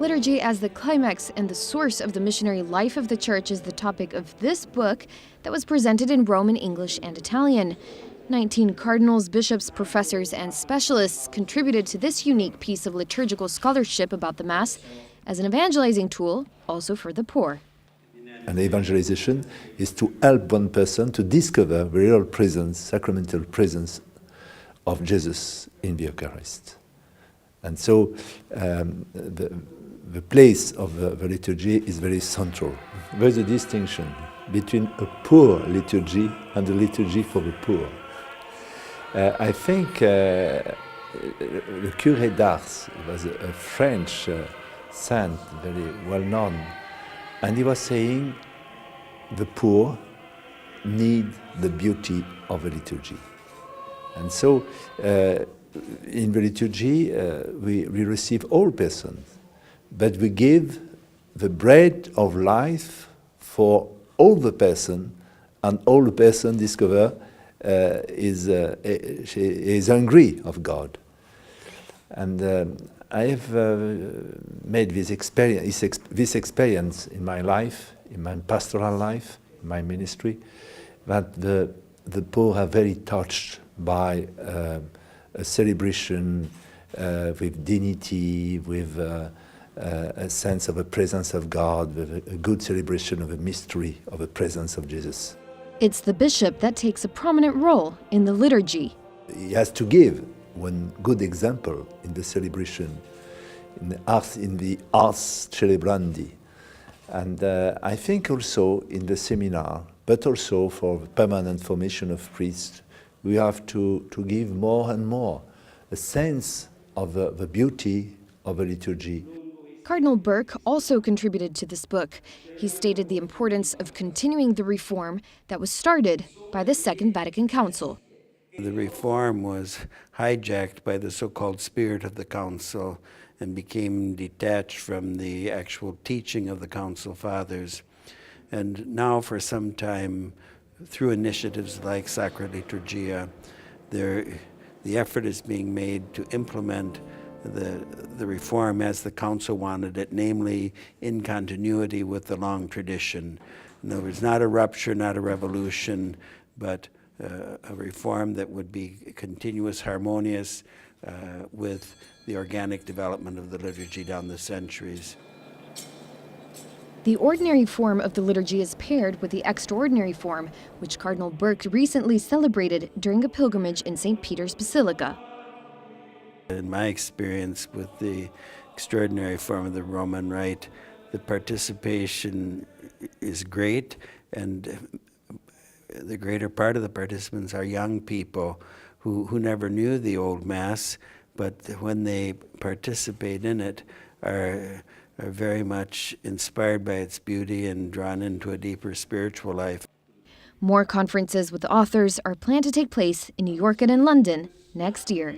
Liturgy as the climax and the source of the missionary life of the Church is the topic of this book that was presented in Roman, English, and Italian. 19 cardinals, bishops, professors, and specialists contributed to this unique piece of liturgical scholarship about the Mass as an evangelizing tool, also for the poor. And evangelization is to help one person to discover the real presence, sacramental presence of Jesus in the Eucharist. And so the place of the liturgy is very central. There's a distinction between a poor liturgy and a liturgy for the poor. I think the Curé d'Ars was a French saint, very well known, and he was saying the poor need the beauty of the liturgy. And so in the liturgy we receive all persons, but we give the bread of life for all the person, and all the person discover is hungry of God. And I have made this experience in my life, in my pastoral life, in my ministry, that the poor are very touched by a celebration with dignity, with a sense of a presence of God, with a good celebration of a mystery of the presence of Jesus. It's the bishop that takes a prominent role in the liturgy. He has to give one good example in the celebration, in the Ars Celebrandi. And I think also in the seminar, but also for permanent formation of priests, we have to give more and more a sense of the beauty of a liturgy. Cardinal Burke also contributed to this book. He stated the importance of continuing the reform that was started by the Second Vatican Council. The reform was hijacked by the so-called spirit of the Council and became detached from the actual teaching of the Council Fathers. And now for some time, through initiatives like Sacra Liturgia, the effort is being made to implement the reform as the Council wanted it, namely in continuity with the long tradition. In other words, not a rupture, not a revolution, but a reform that would be continuous, harmonious with the organic development of the liturgy down the centuries. The ordinary form of the liturgy is paired with the extraordinary form, which Cardinal Burke recently celebrated during a pilgrimage in St. Peter's Basilica. In my experience with the extraordinary form of the Roman Rite, the participation is great, and the greater part of the participants are young people who never knew the old Mass, but when they participate in it are very much inspired by its beauty and drawn into a deeper spiritual life. More conferences with authors are planned to take place in New York and in London next year.